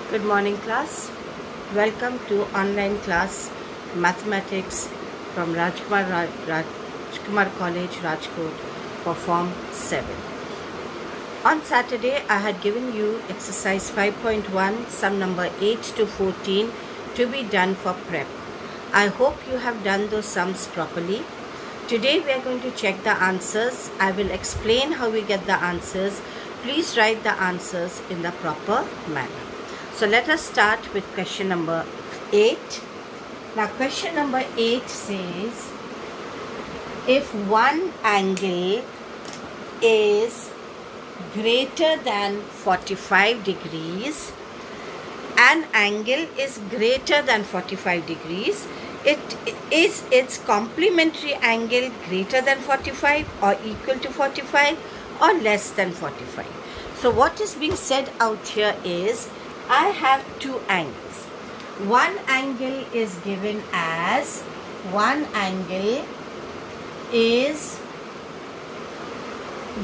Good morning, class. Welcome to online class mathematics from Rajkumar College, Rajkot for Form 7. On Saturday, I had given you exercise 5.1, sum number 8 to 14 to be done for prep. I hope you have done those sums properly. Today we are going to check the answers. I will explain how we get the answers. Please write the answers in the proper manner. So let us start with question number 8. Now question number 8 says, if one angle is greater than 45 degrees, an angle is greater than 45 degrees, is its complementary angle greater than 45 or equal to 45 or less than 45. So what is being said out here is, I have two angles. One angle is given as, one angle is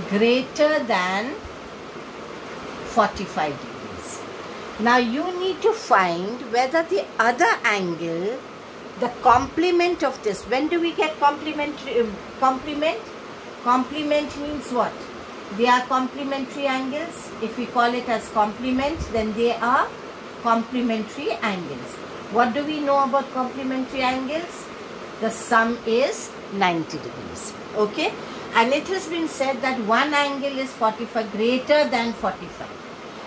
greater than 45 degrees. Now you need to find whether the other angle, the complement of this, when do we get complementary? Complement means what? They are complementary angles. If we call it as complement, then they are complementary angles. What do we know about complementary angles? The sum is 90 degrees. Okay? And it has been said that one angle is 45, greater than 45.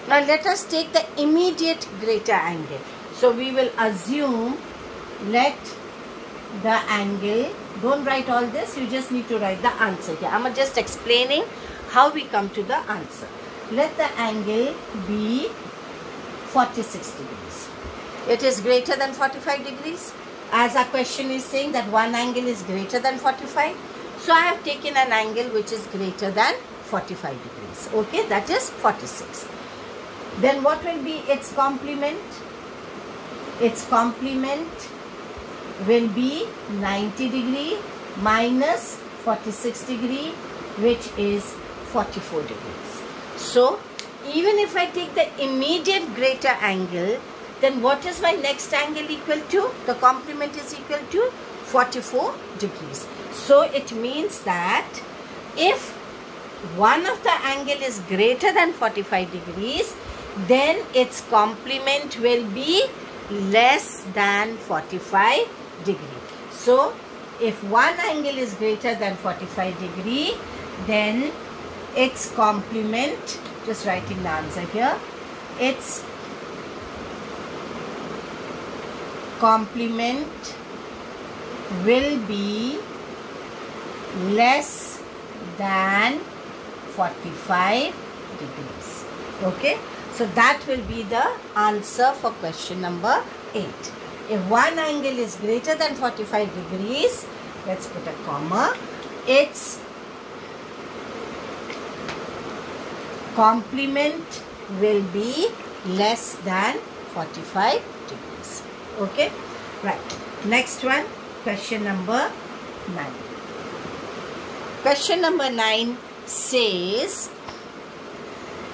Now let us take the immediate greater angle. So we will assume, let the angle, don't write all this, you just need to write the answer here. I am just explaining how we come to the answer. Let the angle be 46 degrees. It is greater than 45 degrees. As our question is saying that one angle is greater than 45. So I have taken an angle which is greater than 45 degrees. Okay, that is 46. Then what will be its complement? Its complement will be 90 degree minus 46 degree, which is 44 degrees. So even if I take the immediate greater angle, then what is my next angle equal to? The complement is equal to 44 degrees. So it means that if one of the angle is greater than 45 degrees, then its complement will be less than 45 degree. So if one angle is greater than 45 degree, then its complement, just writing the answer here, its complement will be less than 45 degrees. Okay, so that will be the answer for question number 8. If one angle is greater than 45 degrees, let's put a comma, its complement will be less than 45 degrees. Okay, right. Next one, question number 9. Question number 9 says,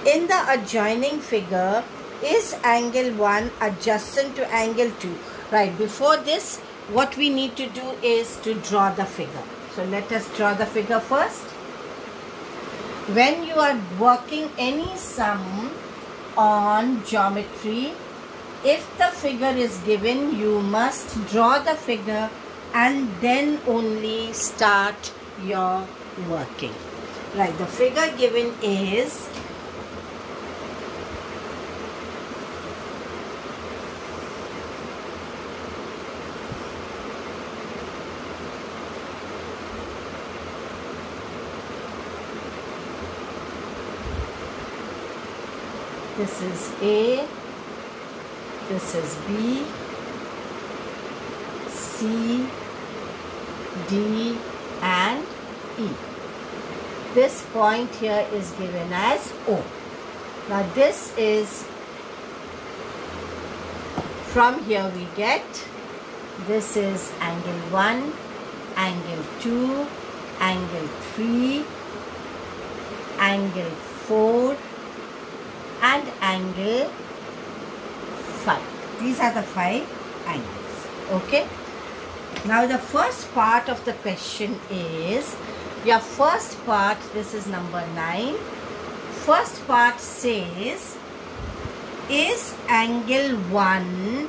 in the adjoining figure, is angle 1 adjacent to angle 2? Right, before this, what we need to do is to draw the figure. So let us draw the figure first. When you are working any sum on geometry, if the figure is given, you must draw the figure and then only start your working. Right, the figure given is this is A, this is B, C, D and E. This point here is given as O. Now this is, from here we get, this is angle 1, angle 2, angle 3, angle 4 and angle 5. These are the 5 angles. Okay. Now the first part of the question is, your first part, this is number 9. First part says, is angle 1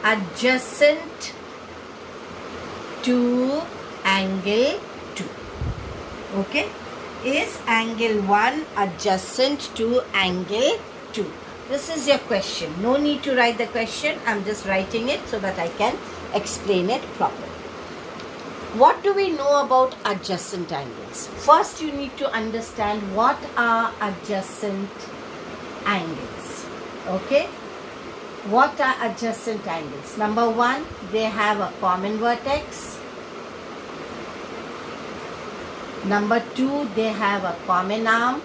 adjacent to angle 2? Okay. Is angle 1 adjacent to angle 2? This is your question. No need to write the question. I'm just writing it so that I can explain it properly. What do we know about adjacent angles? First, you need to understand what are adjacent angles. Okay? What are adjacent angles? Number 1, they have a common vertex. Number 2, they have a common arm.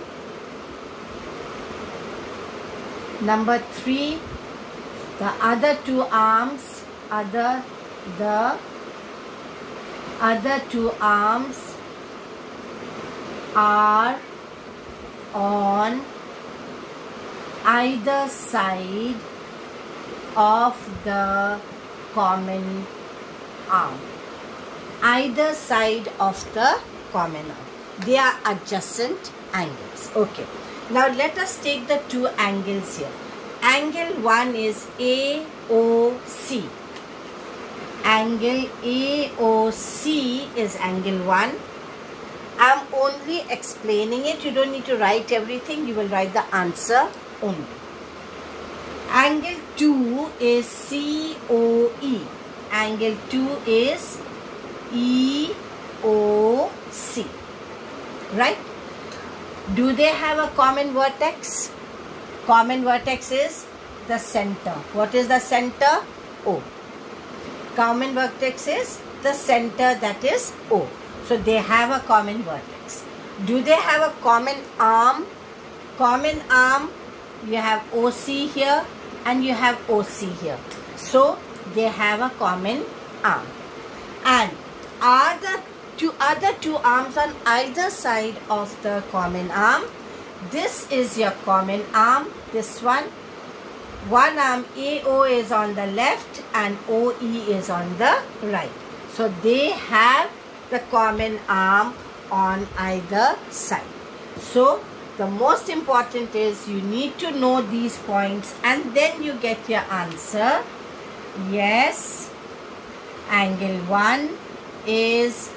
Number 3, the other two arms, the other two arms are on either side of the common arm. Either side of the common arm. They are adjacent angles. Okay. Now let us take the two angles here. Angle 1 is AOC. Angle AOC is angle 1. I am only explaining it. You don't need to write everything. You will write the answer only. Angle 2 is COE. Angle 2 is EOC. Right? Do they have a common vertex? Common vertex is the center. What is the center? O. Common vertex is the center, that is O. So they have a common vertex. Do they have a common arm? Common arm, you have OC here and you have OC here. So they have a common arm. And are the other two arms on either side of the common arm? This is your common arm, this one. One arm AO is on the left and OE is on the right. So they have the common arm on either side. So the most important is you need to know these points and then you get your answer. Yes, angle 1 is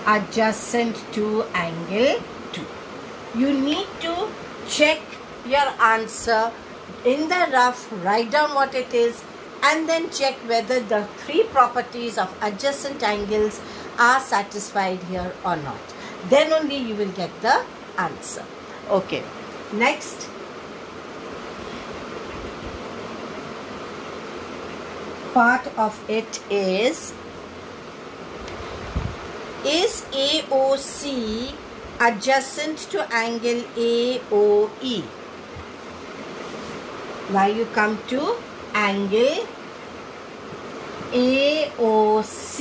adjacent to angle 2. You need to check your answer in the rough, write down what it is and then check whether the 3 properties of adjacent angles are satisfied here or not. Then only you will get the answer. Okay. Next. Part of it is AOC adjacent to angle AOE? Now you come to angle AOC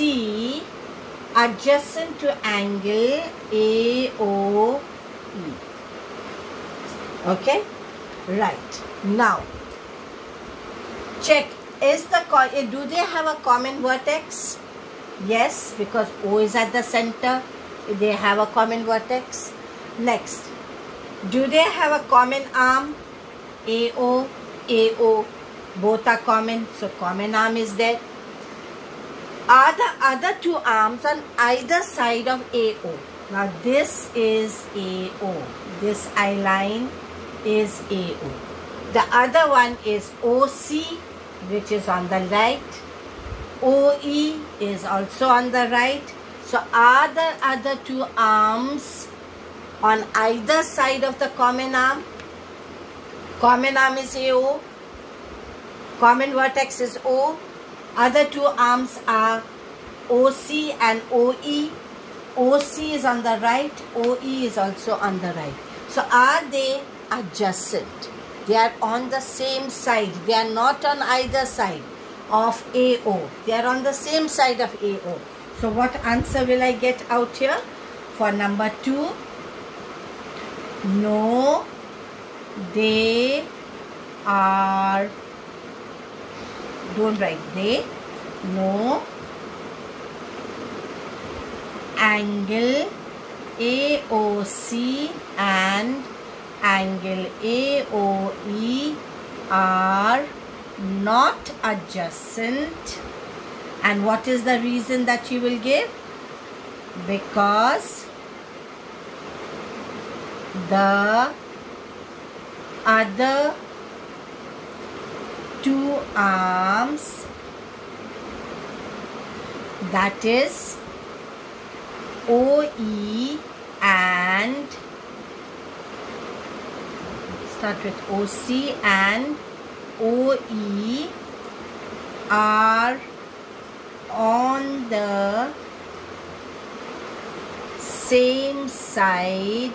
adjacent to angle AOE. Okay? Right. Now, check. Do they have a common vertex? Yes, because O is at the center. They have a common vertex. Next, do they have a common arm? AO, AO, both are common. So common arm is there. Are the other two arms on either side of AO? Now this is AO. This eye line is AO. The other one is OC, which is on the right. OE is also on the right. So are the other two arms on either side of the common arm? Common arm is AO. Common vertex is O. Other two arms are OC and OE. OC is on the right. OE is also on the right. So are they adjacent? They are on the same side. They are not on either side of AO. They are on the same side of AO. So what answer will I get out here? For number 2, No, they are, don't write they, no angle AOC and angle AOE are not adjacent. And what is the reason that you will give? Because the other two arms, that is OE and, start with OC and OE, are on the same side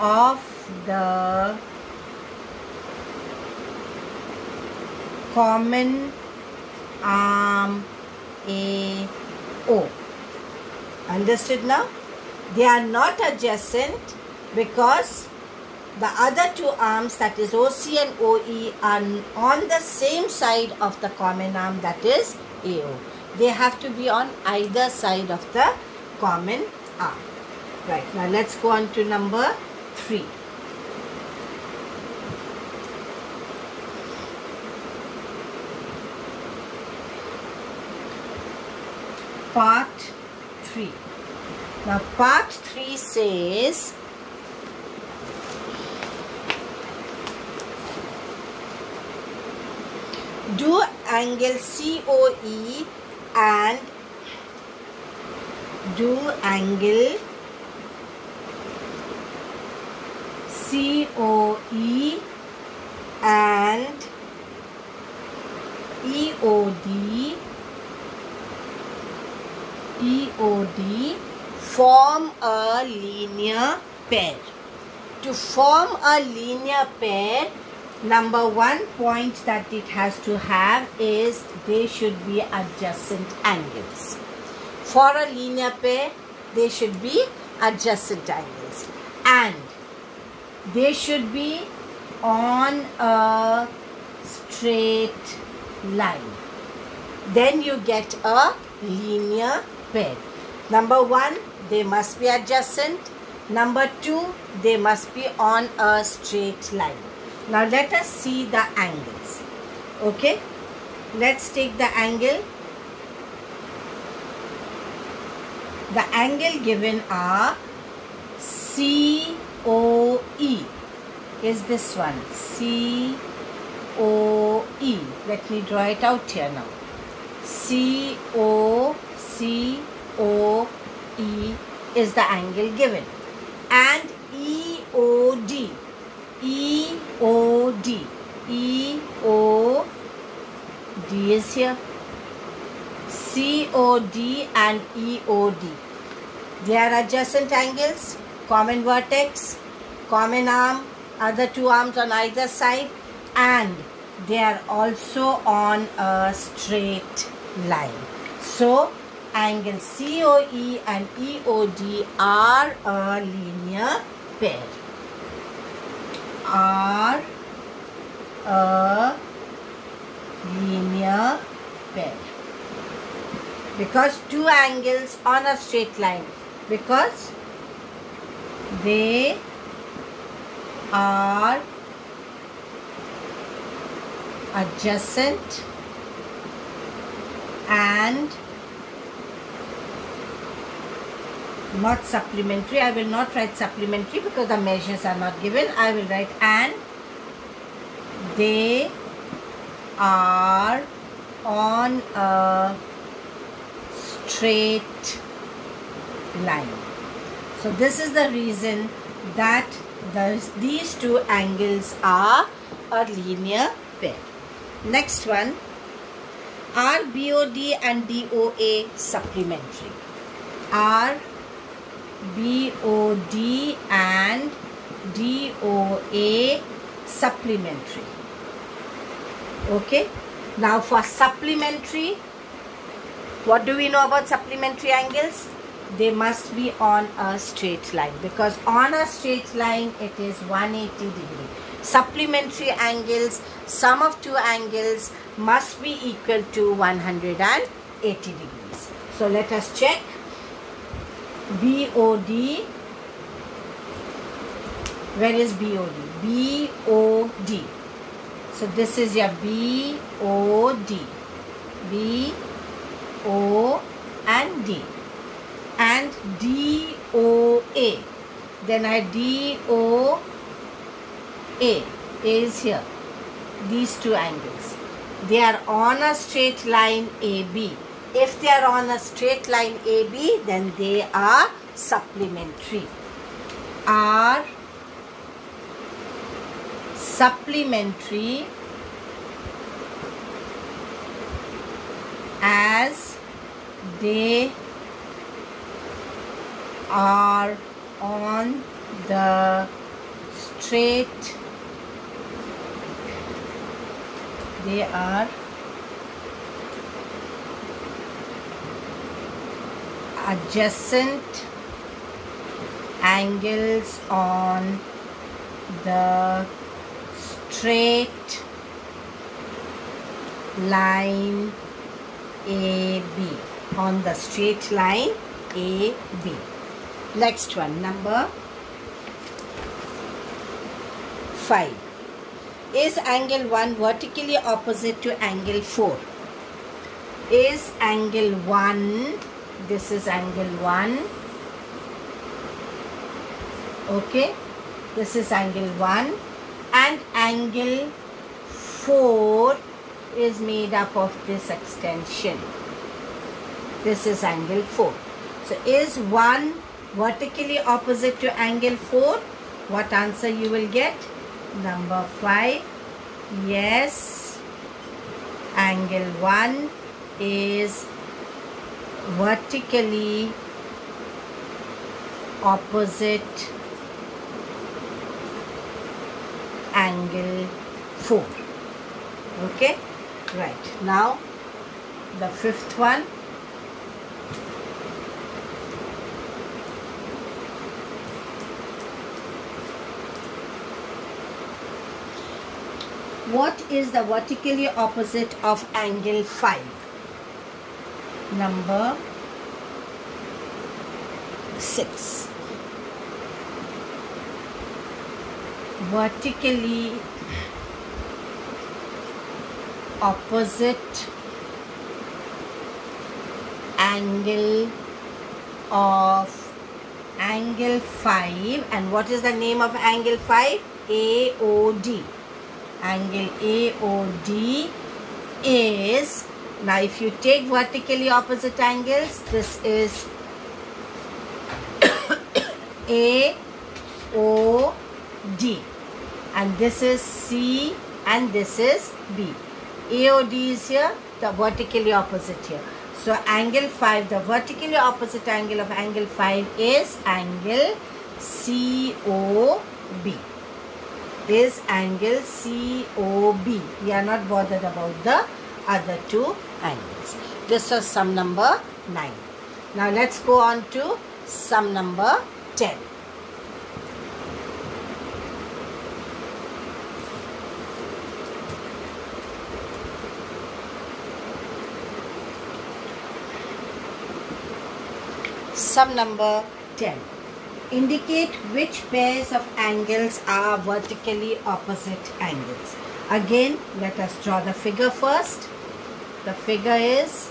of the common arm AO. Understood now? They are not adjacent because the other two arms, that is OC and OE, are on the same side of the common arm, that is AO. They have to be on either side of the common arm. Right, now let's go on to number 3. Part 3. Now part 3 says, do angle COE and do angle COE and EOD form a linear pair. To form a linear pair, number one point that it has to have is they should be adjacent angles. For a linear pair, they should be adjacent angles and they should be on a straight line. Then you get a linear pair. Number one, they must be adjacent. Number two, they must be on a straight line. Now let us see the angles. Okay, let's take the angle. The angle given are COE is this one, COE. Let me draw it out here now. COE is the angle given, and EOD is here. COD and EOD, they are adjacent angles, common vertex, common arm, other two arms on either side, and they are also on a straight line. So angle COE and EOD are a linear pair. Are a linear pair. Because two angles on a straight line, because they are adjacent and not supplementary. I will not write supplementary because the measures are not given. I will write and they are on a straight line. So this is the reason that these two angles are a linear pair. Next one, are BOD and DOA supplementary? Are BOD and DOA supplementary? Okay. Now for supplementary, what do we know about supplementary angles? they must be on a straight line, because on a straight line it is 180 degree. Supplementary angles, sum of two angles must be equal to 180 degrees. So let us check. BOD, where is BOD? BOD. So this is your BOD. BO and D. And DOA. Then I DOA is here. These two angles. They are on a straight line AB. If they are on a straight line AB, then they are supplementary. Are supplementary as they are on the straight, they are adjacent angles on the straight line AB, on the straight line AB. Next one, number 5. Is angle 1 vertically opposite to angle 4? Is angle 1, this is angle 1, okay, this is angle 1, and angle 4 is made up of this extension. This is angle 4. So is 1 vertically opposite to angle 4? What answer you will get? Number 5. Yes, angle 1 is vertically opposite angle 4. Okay, right. Now the 5th one. What is the vertically opposite of angle 5? Number 6. Vertically opposite angle of angle 5. And what is the name of angle 5? AOD. Angle AOD is, now if you take vertically opposite angles, this is AOD, and this is C, and this is B. AOD is here, the vertically opposite here. So angle 5, the vertically opposite angle of angle 5 is angle COB. Is angle COB. We are not bothered about the other two angles. This was sum number 9. Now let's go on to sum number 10. Sum number 10. Indicate which pairs of angles are vertically opposite angles. Again, let us draw the figure first. The figure is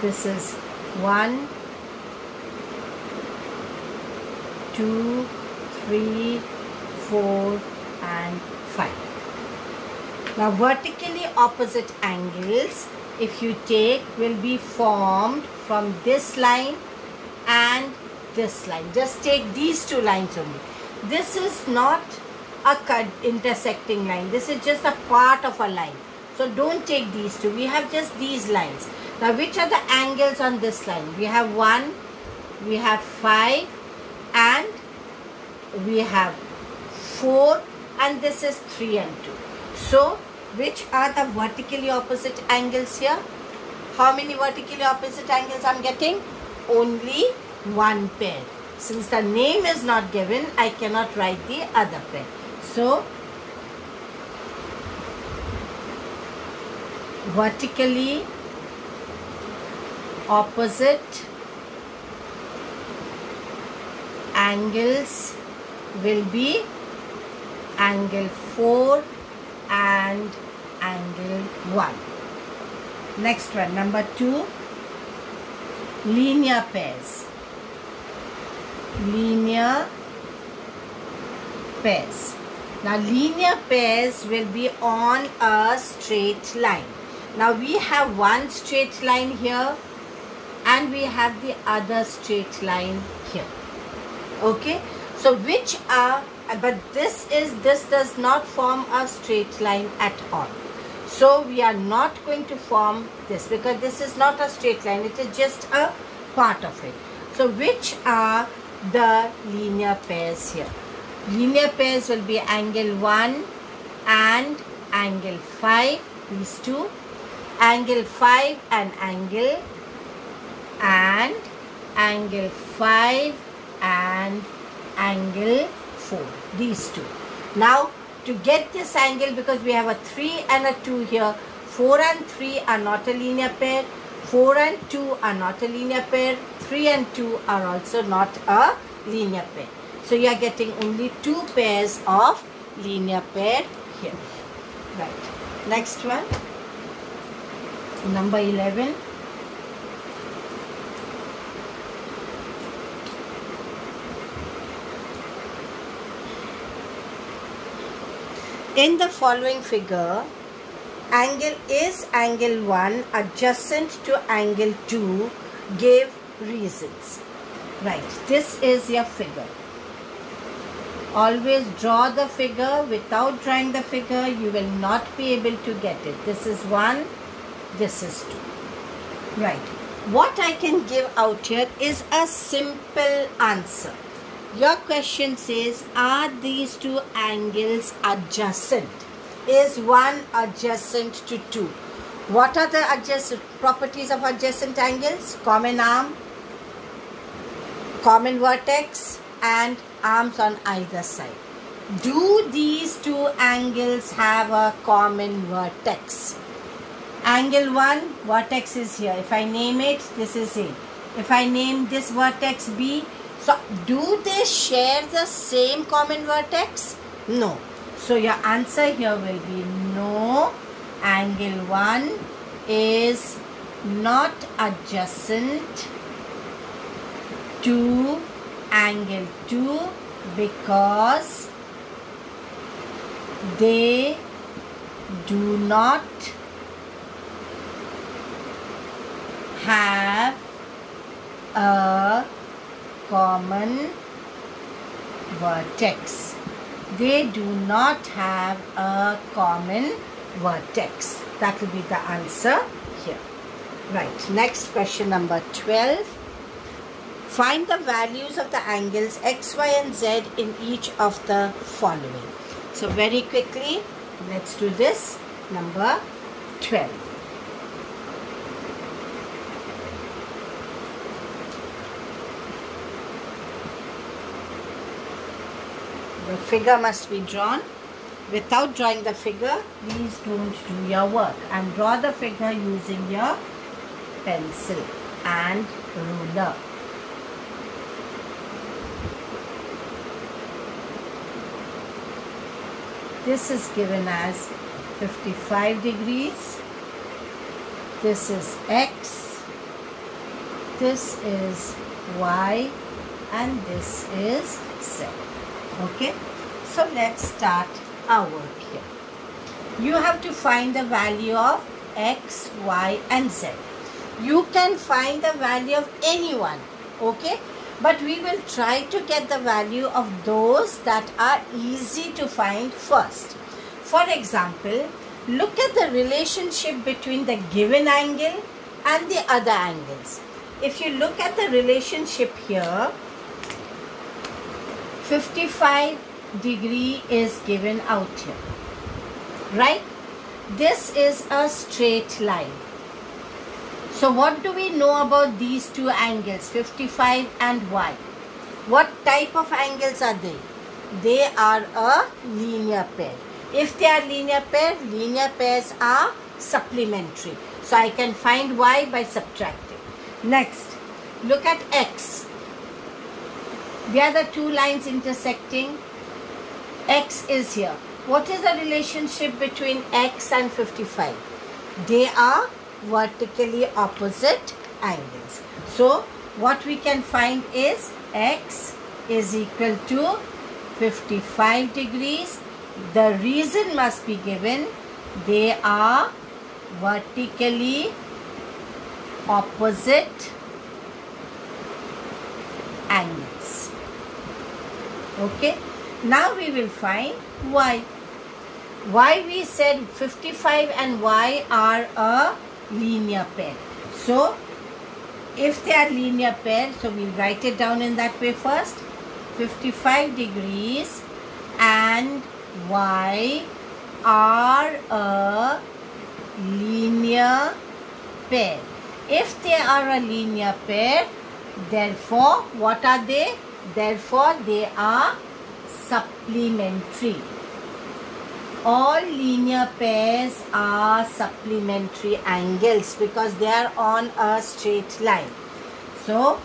this is 1, 2, 3, 4 and 5. Now vertically opposite angles, if you take, will be formed from this line and this line. Just take these two lines only. This is not a intersecting line. This is just a part of a line. So don't take these two. We have just these lines. Now which are the angles on this line? We have 1, we have 5 and we have 4, and this is 3 and 2. So, which are the vertically opposite angles here? How many vertically opposite angles I'm getting? Only one pair. Since the name is not given, I cannot write the other pair. So, vertically opposite angles will be angle 4 and angle 1. Next one, number 2, linear pairs. Linear pairs. Now, linear pairs will be on a straight line. Now, we have one straight line here and we have the other straight line here. Okay, so which are, but this does not form a straight line at all. So we are not going to form this because this is not a straight line, it is just a part of it. So which are the linear pairs here? Linear pairs will be angle 1 and angle 5, these two, angle 5 and angle 5 and angle 4, these two. Now, to get this angle, because we have a 3 and a 2 here, 4 and 3 are not a linear pair, 4 and 2 are not a linear pair, 3 and 2 are also not a linear pair. So, you are getting only 2 pairs of linear pair here. Right. Next one, number 11. In the following figure, angle is angle 1 adjacent to angle 2, give reasons. Right, this is your figure. Always draw the figure. Without drawing the figure, you will not be able to get it. This is 1, this is 2. Right, what I can give out here is a simple answer. Your question says, are these two angles adjacent? Is one adjacent to 2? What are the adjacent properties of adjacent angles? Common arm, common vertex, and arms on either side. Do these two angles have a common vertex? Angle 1, vertex is here. If I name it, this is A. If I name this vertex B, so do they share the same common vertex? No. So your answer here will be no. Angle 1 is not adjacent to angle 2 because they do not have a common vertex. They do not have a common vertex. That will be the answer here. Right. Next question, number 12. Find the values of the angles X, Y and Z in each of the following. So very quickly, let's do this. Number 12. The figure must be drawn. Without drawing the figure, please don't do your work, and draw the figure using your pencil and ruler. This is given as 55 degrees. This is X. This is Y. And this is Z. Okay, so let's start our work here. You have to find the value of X, Y and Z. You can find the value of anyone, okay, but we will try to get the value of those that are easy to find first. For example, look at the relationship between the given angle and the other angles. If you look at the relationship here, 55 degree is given out here, right? This is a straight line. So what do we know about these two angles, 55 and y? What type of angles are they? They are a linear pair. If they are linear pairs are supplementary. So I can find y by subtracting. Next, look at x. They are the two lines intersecting. X is here. What is the relationship between x and 55? They are vertically opposite angles. So what we can find is x is equal to 55 degrees. The reason must be given. They are vertically opposite angles. Okay. Now we will find y. Y, we said 55 and y are a linear pair. So if they are linear pair, so we'll write it down in that way first. 55 degrees and y are a linear pair. If they are a linear pair, therefore what are they? Therefore they are supplementary. All linear pairs are supplementary angles because they are on a straight line. So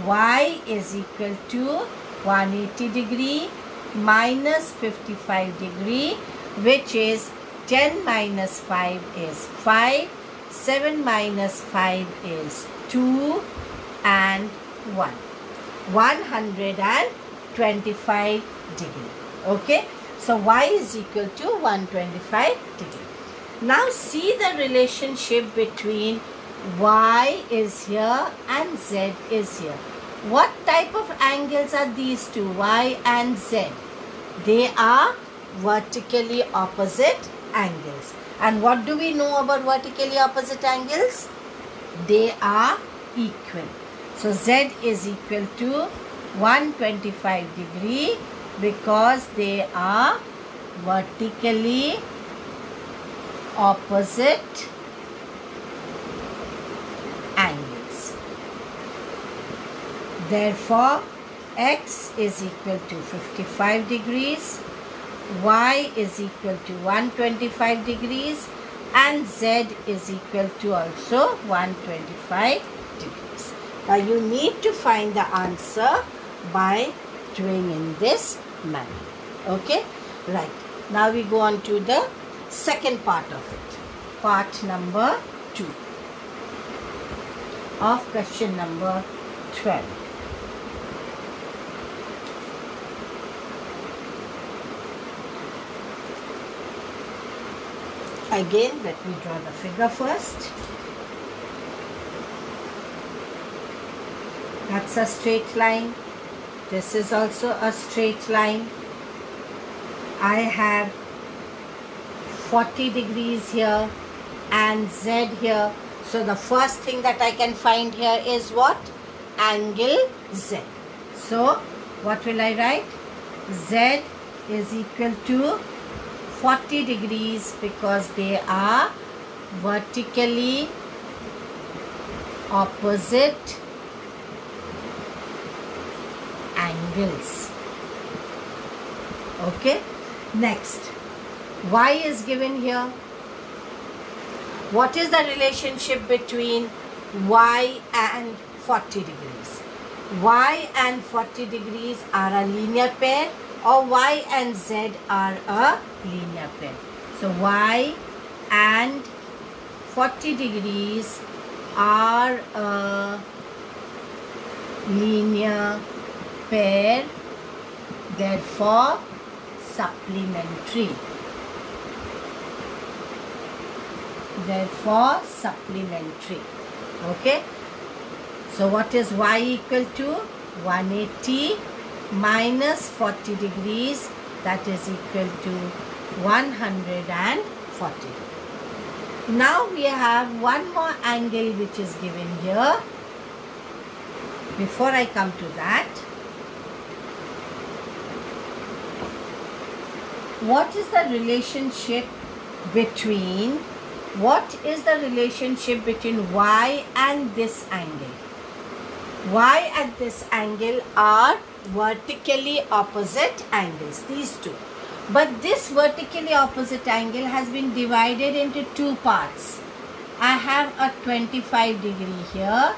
y is equal to 180 degree minus 55 degree, which is 10 minus 5 is 5, 7 minus 5 is 2 and 1. 125 degree. Okay. So y is equal to 125 degree. Now see the relationship between y is here and z is here. What type of angles are these two, y and z? They are vertically opposite angles. And what do we know about vertically opposite angles? They are equal. So z is equal to 125 degree because they are vertically opposite angles. Therefore, x is equal to 55 degrees, y is equal to 125 degrees and z is equal to also 125 degrees. Now you need to find the answer by doing in this manner. Okay, right. Now we go on to the second part of it. Part number 2 of question number 12. Again, let me draw the figure first. That's a straight line. This is also a straight line. I have 40 degrees here and z here. So the first thing that I can find here is what? Angle z. So what will I write? Z is equal to 40 degrees because they are vertically opposite angles. Okay. Next, y is given here. What is the relationship between y and 40 degrees? Y and 40 degrees are a linear pair, or y and z are a linear pair. So y and 40 degrees are a linear pair, therefore supplementary. Therefore supplementary. Okay. So what is y equal to? 180 minus 40 degrees, that is equal to 140. Now we have one more angle which is given here. Before I come to that, what is the relationship between y and this angle? Y and this angle are vertically opposite angles, these two. But this vertically opposite angle has been divided into two parts. I have a 25 degree here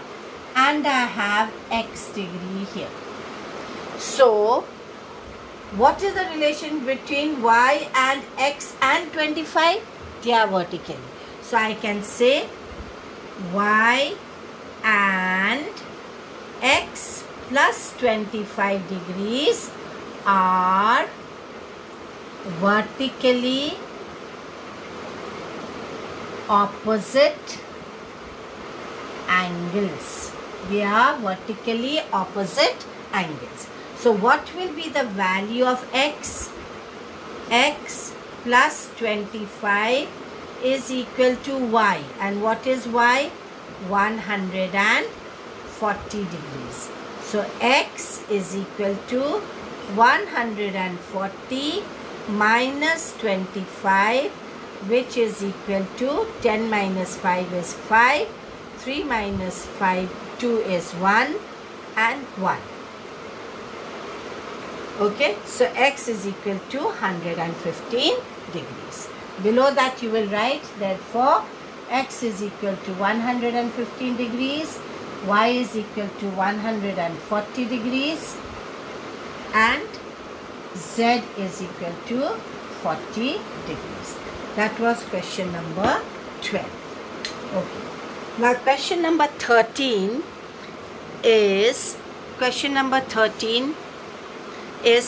and I have x degree here. So, what is the relation between y and x and 25? They are vertically. So, I can say y and x plus 25 degrees are vertically opposite angles. They are vertically opposite angles. So what will be the value of x? X plus 25 is equal to y. And what is y? 140 degrees. So x is equal to 140 minus 25, which is equal to 10 minus 5 is 5, 3 minus 5, 2 is 1 and 1. Okay, so x is equal to 115 degrees. Below that you will write, therefore, x is equal to 115 degrees, y is equal to 140 degrees and z is equal to 40 degrees. That was question number 12. Okay. Now question number 13 is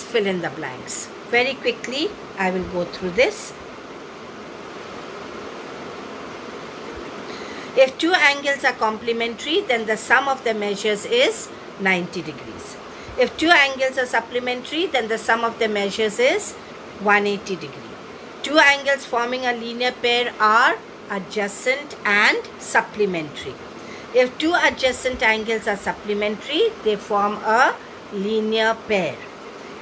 fill in the blanks. Very quickly I will go through this. If two angles are complementary, then the sum of the measures is 90 degrees. If two angles are supplementary, then the sum of the measures is 180 degrees. Two angles forming a linear pair are adjacent and supplementary. If two adjacent angles are supplementary, they form a linear pair.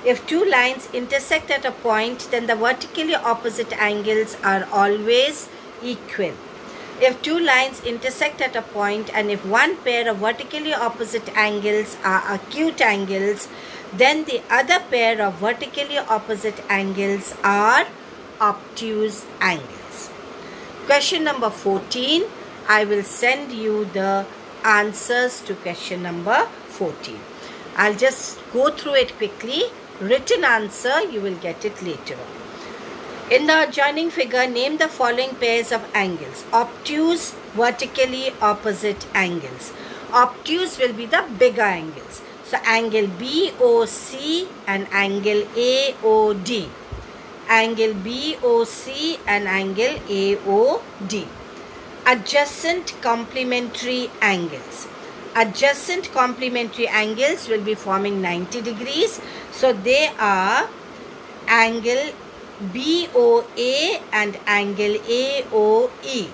If two lines intersect at a point, then the vertically opposite angles are always equal. If two lines intersect at a point and if one pair of vertically opposite angles are acute angles, then the other pair of vertically opposite angles are obtuse angles. Question number 14. I will send you the answers to question number 14. I'll just go through it quickly. Written answer, you will get it later on. In the adjoining figure, name the following pairs of angles. Obtuse, vertically opposite angles. Obtuse will be the bigger angles. So, angle BOC and angle AOD. Angle BOC and angle AOD. Adjacent complementary angles. Adjacent complementary angles will be forming 90 degrees. So, they are angle BOA and angle AOE.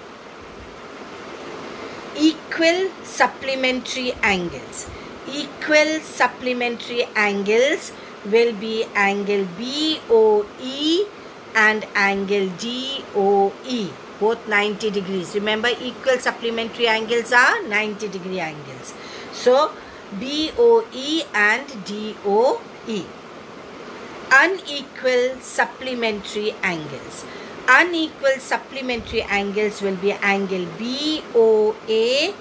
Equal supplementary angles. Equal supplementary angles will be angle BOE and angle DOE. Both 90 degrees. Remember, equal supplementary angles are 90 degree angles. So, BOE and DOE. Unequal supplementary angles. Unequal supplementary angles will be angle BOA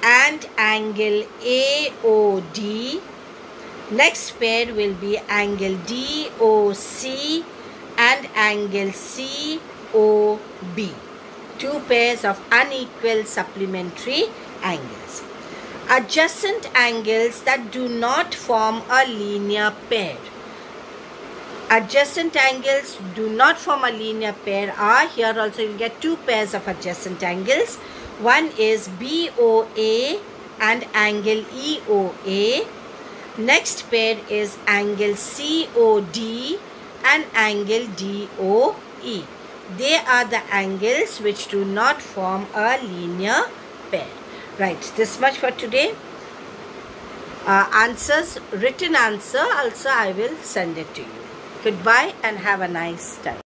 and angle AOD. Next pair will be angle DOC and angle COB. Two pairs of unequal supplementary angles. Adjacent angles that do not form a linear pair. Adjacent angles do not form a linear pair are, here also you get two pairs of adjacent angles. One is BOA and angle EOA. Next pair is angle COD and angle DOE. They are the angles which do not form a linear pair. Right, this much for today. Answers, written answer also I will send it to you. Goodbye and have a nice time.